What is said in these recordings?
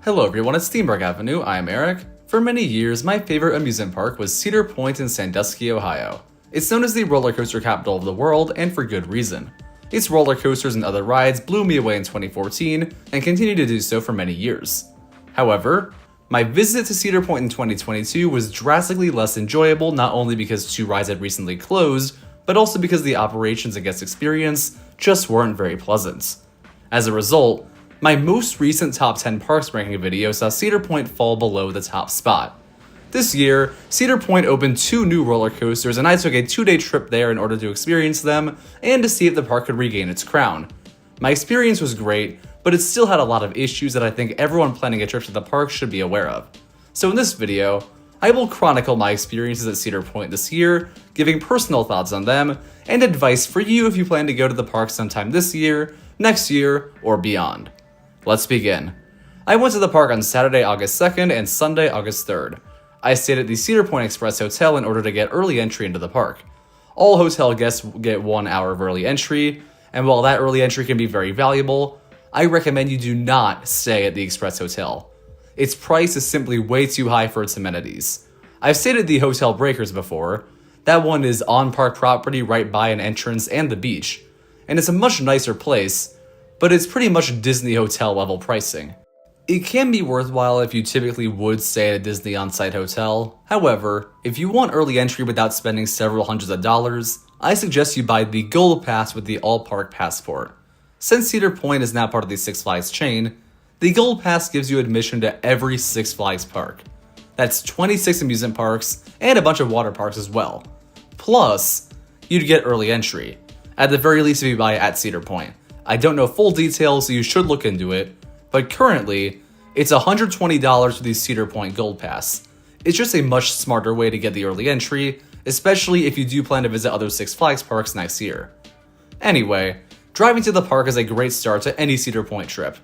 Hello everyone, it's Steamberg Avenue, I'm Eric. For many years, my favorite amusement park was Cedar Point in Sandusky, Ohio. It's known as the roller coaster capital of the world, and for good reason. Its roller coasters and other rides blew me away in 2014, and continue to do so for many years. However, my visit to Cedar Point in 2022 was drastically less enjoyable, not only because two rides had recently closed, but also because the operations and guest experience just weren't very pleasant. As a result, my most recent top 10 parks ranking video saw Cedar Point fall below the top spot. This year, Cedar Point opened two new roller coasters, and I took a 2-day trip there in order to experience them and to see if the park could regain its crown. My experience was great, but it still had a lot of issues that I think everyone planning a trip to the park should be aware of. So in this video, I will chronicle my experiences at Cedar Point this year, giving personal thoughts on them, and advice for you if you plan to go to the park sometime this year, next year, or beyond. Let's begin. I went to the park on Saturday, August 2nd and Sunday, August 3rd. I stayed at the Cedar Point Express Hotel in order to get early entry into the park. All hotel guests get 1 hour of early entry, and while that early entry can be very valuable, I recommend you do not stay at the Express Hotel. Its price is simply way too high for its amenities. I've stayed at the Hotel Breakers before. That one is on park property right by an entrance and the beach, and it's a much nicer place, but it's pretty much Disney hotel level pricing. It can be worthwhile if you typically would stay at a Disney on-site hotel. However, if you want early entry without spending several hundreds of dollars, I suggest you buy the Gold Pass with the All-Park Passport. Since Cedar Point is now part of the Six Flags chain, the Gold Pass gives you admission to every Six Flags park. That's 26 amusement parks and a bunch of water parks as well. Plus, you'd get early entry, at the very least if you buy it at Cedar Point. I don't know full details, so you should look into it, but currently, it's $120 for the Cedar Point Gold Pass. It's just a much smarter way to get the early entry, especially if you do plan to visit other Six Flags parks next year. Anyway, driving to the park is a great start to any Cedar Point trip.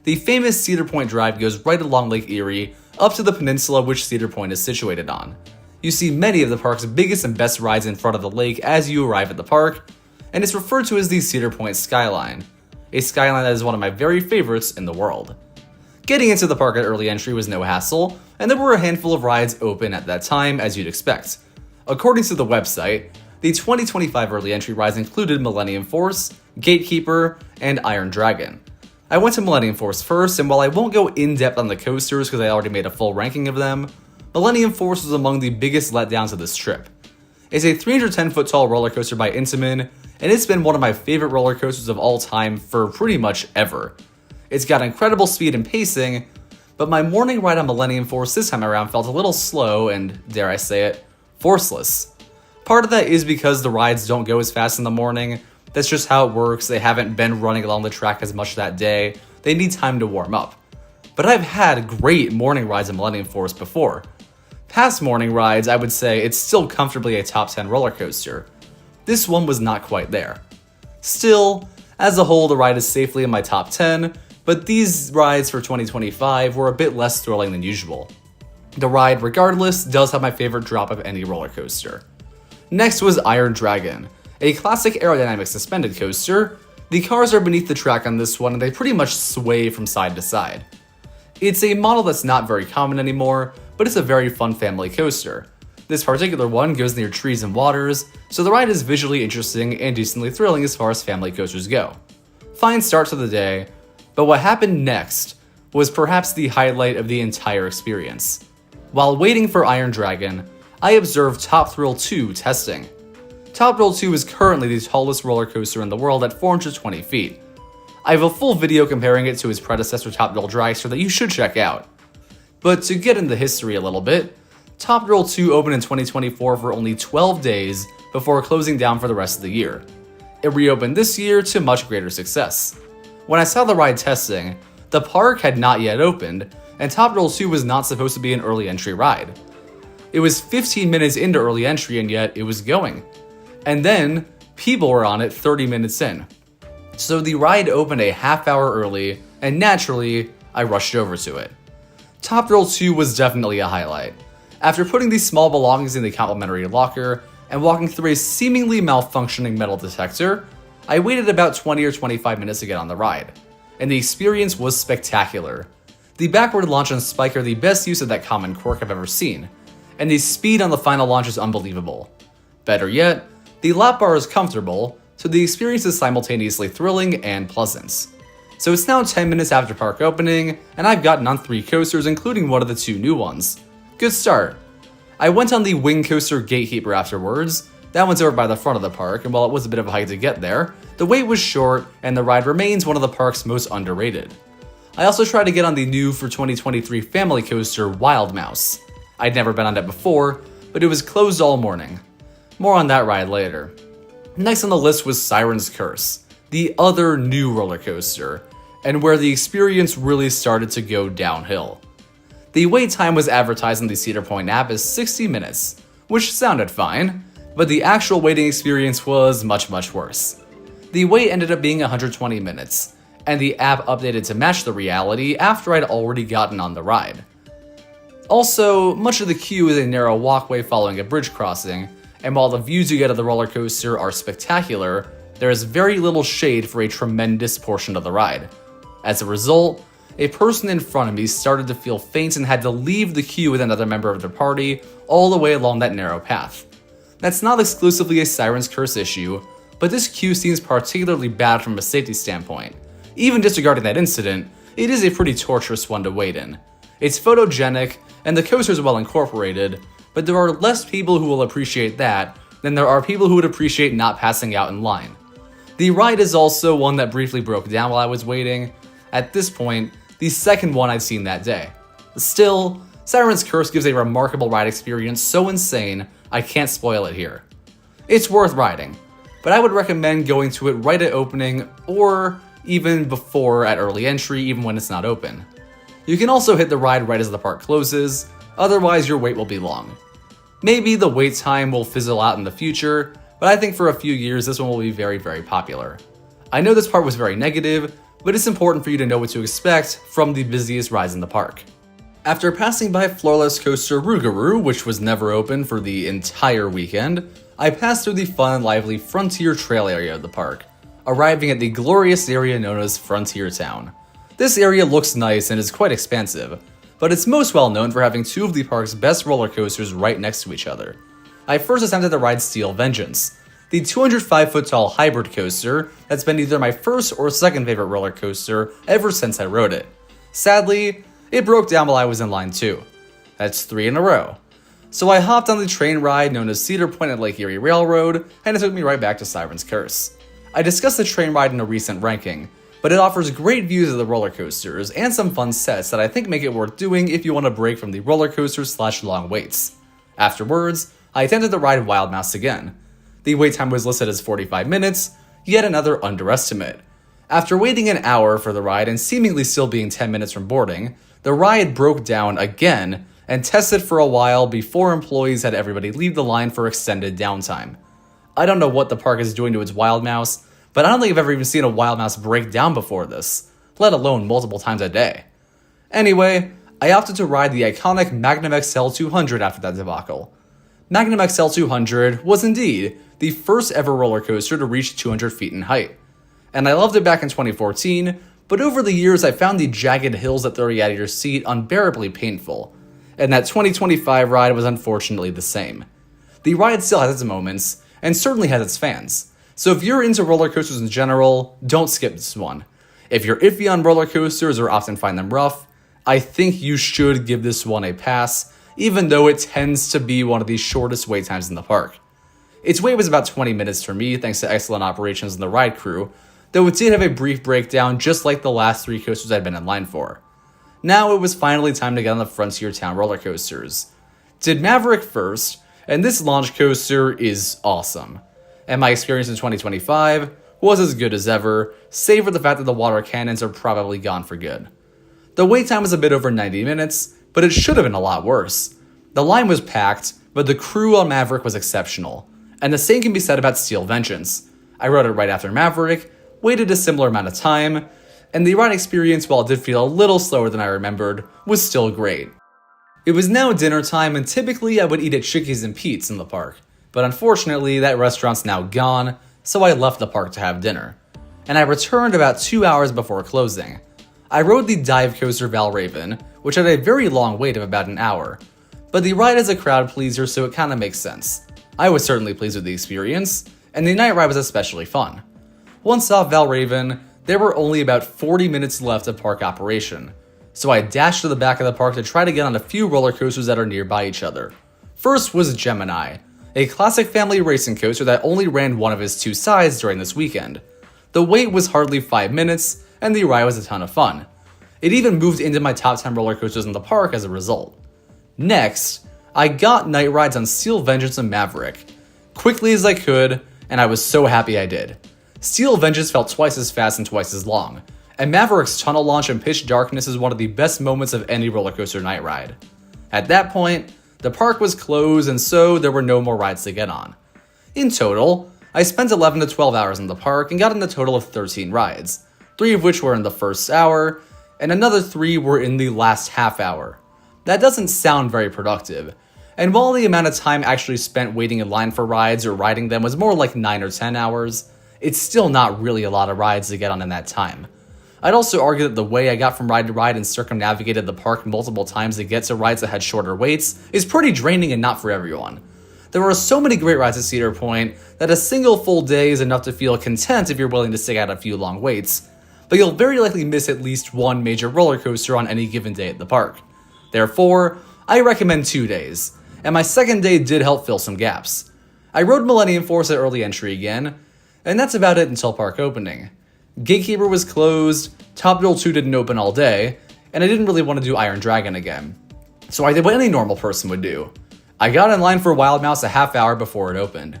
The famous Cedar Point Drive goes right along Lake Erie, up to the peninsula which Cedar Point is situated on. You see many of the park's biggest and best rides in front of the lake as you arrive at the park, and it's referred to as the Cedar Point Skyline, a skyline that is one of my very favorites in the world. Getting into the park at early entry was no hassle, and there were a handful of rides open at that time, as you'd expect. According to the website, the 2025 early entry rides included Millennium Force, Gatekeeper, and Iron Dragon. I went to Millennium Force first, and while I won't go in-depth on the coasters because I already made a full ranking of them, Millennium Force was among the biggest letdowns of this trip. It's a 310-foot tall roller coaster by Intamin, and it's been one of my favorite roller coasters of all time for pretty much ever. It's got incredible speed and pacing, but my morning ride on Millennium Force this time around felt a little slow and, dare I say it, forceless. Part of that is because the rides don't go as fast in the morning. That's just how it works. They haven't been running along the track as much that day. They need time to warm up. But I've had great morning rides on Millennium Force before. Past morning rides, I would say it's still comfortably a top 10 roller coaster. This one was not quite there. Still, as a whole, the ride is safely in my top 10, but these rides for 2025 were a bit less thrilling than usual. The ride, regardless, does have my favorite drop of any roller coaster. Next was Iron Dragon, a classic aerodynamic suspended coaster. The cars are beneath the track on this one, and they pretty much sway from side to side. It's a model that's not very common anymore, but it's a very fun family coaster. This particular one goes near trees and waters, so the ride is visually interesting and decently thrilling as far as family coasters go. Fine start to the day, but what happened next was perhaps the highlight of the entire experience. While waiting for Iron Dragon, I observed Top Thrill 2 testing. Top Thrill 2 is currently the tallest roller coaster in the world at 420 feet. I have a full video comparing it to its predecessor Top Thrill Dragster that you should check out. But to get into history a little bit, Top Thrill 2 opened in 2024 for only 12 days before closing down for the rest of the year. It reopened this year to much greater success. When I saw the ride testing, the park had not yet opened, and Top Thrill 2 was not supposed to be an early entry ride. It was 15 minutes into early entry and yet it was going. And then, people were on it 30 minutes in. So the ride opened a half hour early, and naturally, I rushed over to it. Top Thrill 2 was definitely a highlight. After putting these small belongings in the complimentary locker and walking through a seemingly malfunctioning metal detector, I waited about 20 or 25 minutes to get on the ride, and the experience was spectacular. The backward launch and spike are the best use of that common quirk I've ever seen, and the speed on the final launch is unbelievable. Better yet, the lap bar is comfortable, so the experience is simultaneously thrilling and pleasant. So it's now 10 minutes after park opening, and I've gotten on 3 coasters including one of the 2 new ones. Good start. I went on the wing coaster Gatekeeper afterwards. That one's over by the front of the park, and while it was a bit of a hike to get there, the wait was short and the ride remains one of the park's most underrated. I also tried to get on the new for 2023 family coaster Wild Mouse. I'd never been on it before, but it was closed all morning. More on that ride later. Next on the list was Siren's Curse, the other new roller coaster, and where the experience really started to go downhill. The wait time was advertised in the Cedar Point app as 60 minutes, which sounded fine, but the actual waiting experience was much worse. The wait ended up being 120 minutes, and the app updated to match the reality after I'd already gotten on the ride. Also, much of the queue is a narrow walkway following a bridge crossing, and while the views you get of the roller coaster are spectacular, there is very little shade for a tremendous portion of the ride. As a result, a person in front of me started to feel faint and had to leave the queue with another member of their party all the way along that narrow path. That's not exclusively a Siren's Curse issue, but this queue seems particularly bad from a safety standpoint. Even disregarding that incident, it is a pretty torturous one to wait in. It's photogenic, and the coaster is well incorporated, but there are less people who will appreciate that than there are people who would appreciate not passing out in line. The ride is also one that briefly broke down while I was waiting. At this point, the second one I'd seen that day. Still, Siren's Curse gives a remarkable ride experience so insane, I can't spoil it here. It's worth riding, but I would recommend going to it right at opening or even before at early entry, even when it's not open. You can also hit the ride right as the park closes, otherwise your wait will be long. Maybe the wait time will fizzle out in the future, but I think for a few years this one will be very popular. I know this part was very negative, but it's important for you to know what to expect from the busiest rides in the park. After passing by floorless coaster Rougarou, which was never open for the entire weekend, I passed through the fun and lively Frontier Trail area of the park, arriving at the glorious area known as Frontier Town. This area looks nice and is quite expansive, but it's most well known for having 2 of the park's best roller coasters right next to each other. I first attempted to ride Steel Vengeance, the 205-foot tall hybrid coaster that's been either my first or second favorite roller coaster ever since I rode it. Sadly, it broke down while I was in line 2. That's 3 in a row. So I hopped on the train ride known as Cedar Point at Lake Erie Railroad, and it took me right back to Siren's Curse. I discussed the train ride in a recent ranking, but it offers great views of the roller coasters and some fun sets that I think make it worth doing if you want to break from the roller coasters / long waits. Afterwards, I attempted to ride Wild Mouse again. The wait time was listed as 45 minutes, yet another underestimate. After waiting an hour for the ride and seemingly still being 10 minutes from boarding, the ride broke down again and tested for a while before employees had everybody leave the line for extended downtime. I don't know what the park is doing to its Wild Mouse, but I don't think I've ever even seen a Wild Mouse break down before this, let alone multiple times a day. Anyway, I opted to ride the iconic Magnum XL 200 after that debacle. Magnum XL 200 was indeed the first ever roller coaster to reach 200 feet in height. And I loved it back in 2014, but over the years I found the jagged hills that throw you out of your seat unbearably painful, and that 2025 ride was unfortunately the same. The ride still has its moments, and certainly has its fans, so if you're into roller coasters in general, don't skip this one. If you're iffy on roller coasters or often find them rough, I think you should give this one a pass, even though it tends to be one of the shortest wait times in the park. Its wait was about 20 minutes for me thanks to excellent operations in the ride crew, though it did have a brief breakdown just like the last 3 coasters I'd been in line for. Now it was finally time to get on the Frontier Town roller coasters. Did Maverick first, and this launch coaster is awesome. And my experience in 2025 was as good as ever, save for the fact that the water cannons are probably gone for good. The wait time was a bit over 90 minutes, but it should have been a lot worse. The line was packed, but the crew on Maverick was exceptional. And the same can be said about Steel Vengeance. I rode it right after Maverick, waited a similar amount of time, and the ride experience, while it did feel a little slower than I remembered, was still great. It was now dinner time, and typically I would eat at Chickies and Pete's in the park, but unfortunately that restaurant's now gone, so I left the park to have dinner. And I returned about 2 hours before closing. I rode the dive coaster Valraven, which had a very long wait of about an hour. But the ride is a crowd pleaser, so it kinda makes sense. I was certainly pleased with the experience, and the night ride was especially fun. Once off Valraven, there were only about 40 minutes left of park operation, so I dashed to the back of the park to try to get on a few roller coasters that are nearby each other. First was Gemini, a classic family racing coaster that only ran one of its two sides during this weekend. The wait was hardly 5 minutes, and the ride was a ton of fun. It even moved into my top 10 roller coasters in the park as a result. Next, I got night rides on Steel Vengeance and Maverick, quickly as I could, and I was so happy I did. Steel Vengeance felt twice as fast and twice as long, and Maverick's tunnel launch in pitch darkness is one of the best moments of any roller coaster night ride. At that point, the park was closed, and so there were no more rides to get on. In total, I spent 11 to 12 hours in the park and got in a total of 13 rides, 3 of which were in the first hour, and another 3 were in the last half hour. That doesn't sound very productive, and while the amount of time actually spent waiting in line for rides or riding them was more like 9 or 10 hours, it's still not really a lot of rides to get on in that time. I'd also argue that the way I got from ride to ride and circumnavigated the park multiple times to get to rides that had shorter waits is pretty draining and not for everyone. There are so many great rides at Cedar Point that a single full day is enough to feel content if you're willing to stick out a few long waits, but you'll very likely miss at least one major roller coaster on any given day at the park. Therefore, I recommend 2 days, and my second day did help fill some gaps. I rode Millennium Force at early entry again, and that's about it until park opening. Gatekeeper was closed, Top Thrill 2 didn't open all day, and I didn't really want to do Iron Dragon again. So I did what any normal person would do. I got in line for Wild Mouse a half hour before it opened.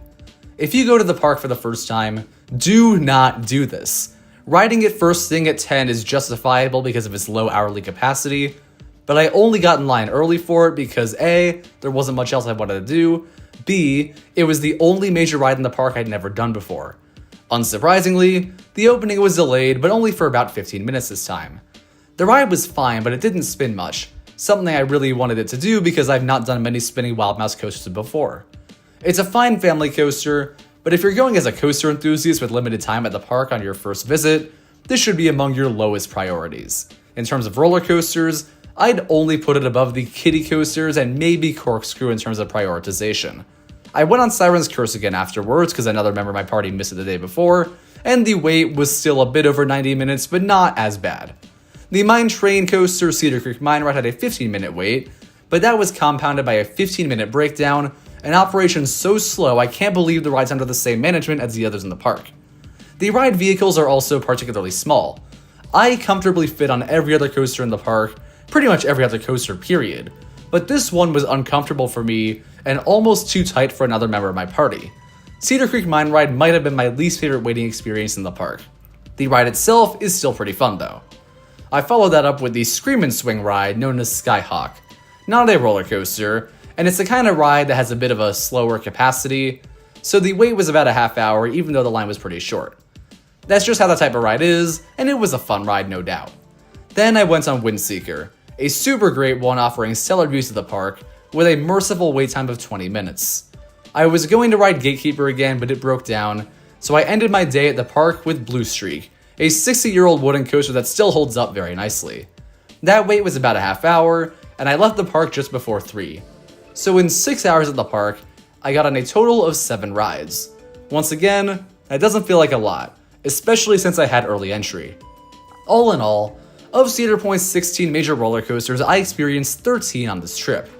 If you go to the park for the first time, do not do this. Riding it first thing at 10 is justifiable because of its low hourly capacity, but I only got in line early for it because A, there wasn't much else I wanted to do, B, it was the only major ride in the park I'd never done before. Unsurprisingly, the opening was delayed, but only for about 15 minutes this time. The ride was fine, but it didn't spin much, something I really wanted it to do because I've not done many spinning Wild Mouse coasters before. It's a fine family coaster, but if you're going as a coaster enthusiast with limited time at the park on your first visit, this should be among your lowest priorities. In terms of roller coasters, I'd only put it above the kiddie coasters and maybe Corkscrew in terms of prioritization. I went on Siren's Curse again afterwards because another member of my party missed it the day before, and the wait was still a bit over 90 minutes, but not as bad. The Mine Train coaster Cedar Creek Mine Ride had a 15-minute wait, but that was compounded by a 15-minute breakdown, an operation so slow I can't believe the ride's under the same management as the others in the park. The ride vehicles are also particularly small. I comfortably fit on every other coaster in the park, pretty much every other coaster period, but this one was uncomfortable for me and almost too tight for another member of my party. Cedar Creek Mine Ride might have been my least favorite waiting experience in the park. The ride itself is still pretty fun though. I followed that up with the Screamin' Swing ride known as Skyhawk. Not a roller coaster, and it's the kind of ride that has a bit of a slower capacity, so the wait was about a half hour even though the line was pretty short. That's just how that type of ride is, and it was a fun ride no doubt. Then I went on Windseeker, a super great one offering stellar views of the park, with a merciful wait time of 20 minutes. I was going to ride Gatekeeper again, but it broke down, so I ended my day at the park with Blue Streak, a 60-year-old wooden coaster that still holds up very nicely. That wait was about a half hour, and I left the park just before 3. So in 6 hours at the park, I got on a total of 7 rides. Once again, that doesn't feel like a lot, especially since I had early entry. All in all, of Cedar Point's 16 major roller coasters, I experienced 13 on this trip.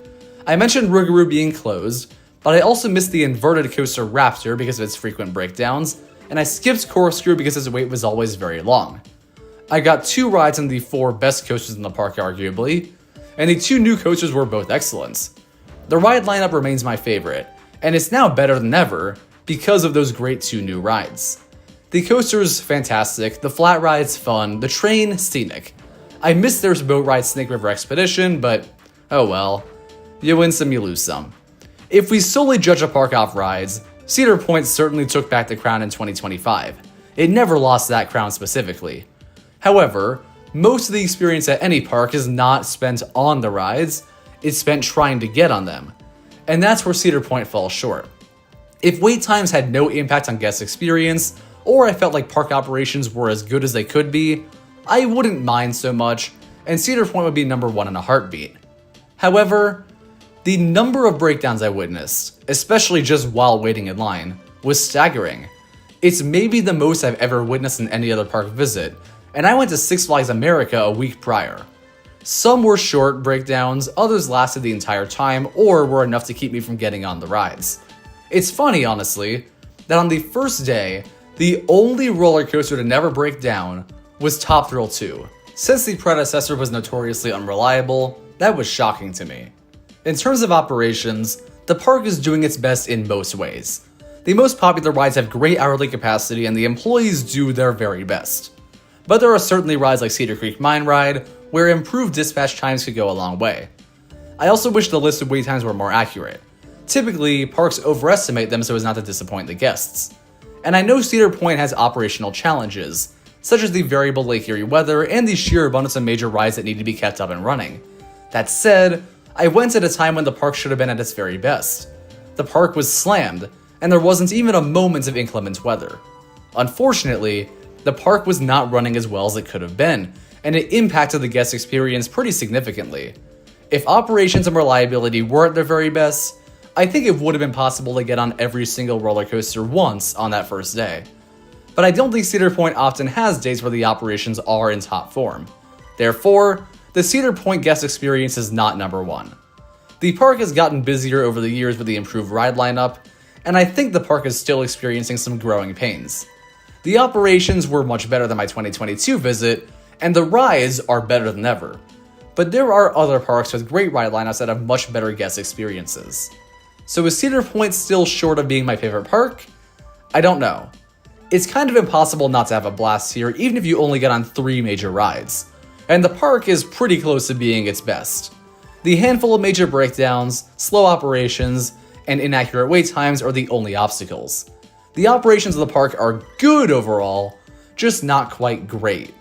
I mentioned Rougarou being closed, but I also missed the inverted coaster Raptor because of its frequent breakdowns, and I skipped Corkscrew because its wait was always very long. I got 2 rides on the 4 best coasters in the park arguably, and the 2 new coasters were both excellent. The ride lineup remains my favorite, and it's now better than ever because of those great 2 new rides. The coaster's fantastic, the flat ride's fun, the train scenic. I missed their boat ride Snake River Expedition, but oh well. You win some, you lose some. If we solely judge a park off rides, Cedar Point certainly took back the crown in 2025. It never lost that crown specifically. However, most of the experience at any park is not spent on the rides, it's spent trying to get on them. And that's where Cedar Point falls short. If wait times had no impact on guest experience, or I felt like park operations were as good as they could be, I wouldn't mind so much, and Cedar Point would be number 1 in a heartbeat. However, the number of breakdowns I witnessed, especially just while waiting in line, was staggering. It's maybe the most I've ever witnessed in any other park visit, and I went to Six Flags America a week prior. Some were short breakdowns, others lasted the entire time, or were enough to keep me from getting on the rides. It's funny, honestly, that on the first day, the only roller coaster to never break down was Top Thrill 2. Since the predecessor was notoriously unreliable, that was shocking to me. In terms of operations, the park is doing its best in most ways. The most popular rides have great hourly capacity and the employees do their very best. But there are certainly rides like Cedar Creek Mine Ride, where improved dispatch times could go a long way. I also wish the listed wait times were more accurate. Typically, parks overestimate them so as not to disappoint the guests. And I know Cedar Point has operational challenges, such as the variable Lake Erie weather and the sheer abundance of major rides that need to be kept up and running. That said, I went at a time when the park should have been at its very best. The park was slammed, and there wasn't even a moment of inclement weather. Unfortunately, the park was not running as well as it could have been, and it impacted the guest experience pretty significantly. If operations and reliability were at their very best, I think it would have been possible to get on every single roller coaster once on that first day. But I don't think Cedar Point often has days where the operations are in top form. Therefore, the Cedar Point guest experience is not number 1. The park has gotten busier over the years with the improved ride lineup, and I think the park is still experiencing some growing pains. The operations were much better than my 2022 visit, and the rides are better than ever. But there are other parks with great ride lineups that have much better guest experiences. So is Cedar Point still short of being my favorite park? I don't know. It's kind of impossible not to have a blast here even if you only get on 3 major rides. And the park is pretty close to being its best. The handful of major breakdowns, slow operations, and inaccurate wait times are the only obstacles. The operations of the park are good overall, just not quite great.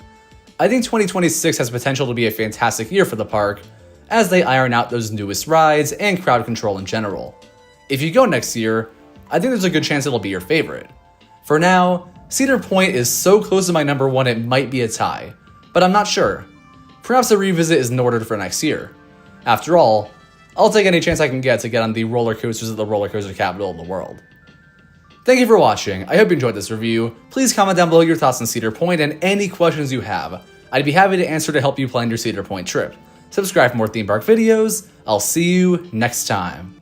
I think 2026 has potential to be a fantastic year for the park, as they iron out those newest rides and crowd control in general. If you go next year, I think there's a good chance it'll be your favorite. For now, Cedar Point is so close to my number 1 it might be a tie, but I'm not sure. Perhaps a revisit isn't ordered for next year. After all, I'll take any chance I can get to get on the roller coasters at the roller coaster capital of the world. Thank you for watching. I hope you enjoyed this review. Please comment down below your thoughts on Cedar Point and any questions you have. I'd be happy to answer to help you plan your Cedar Point trip. Subscribe for more theme park videos. I'll see you next time.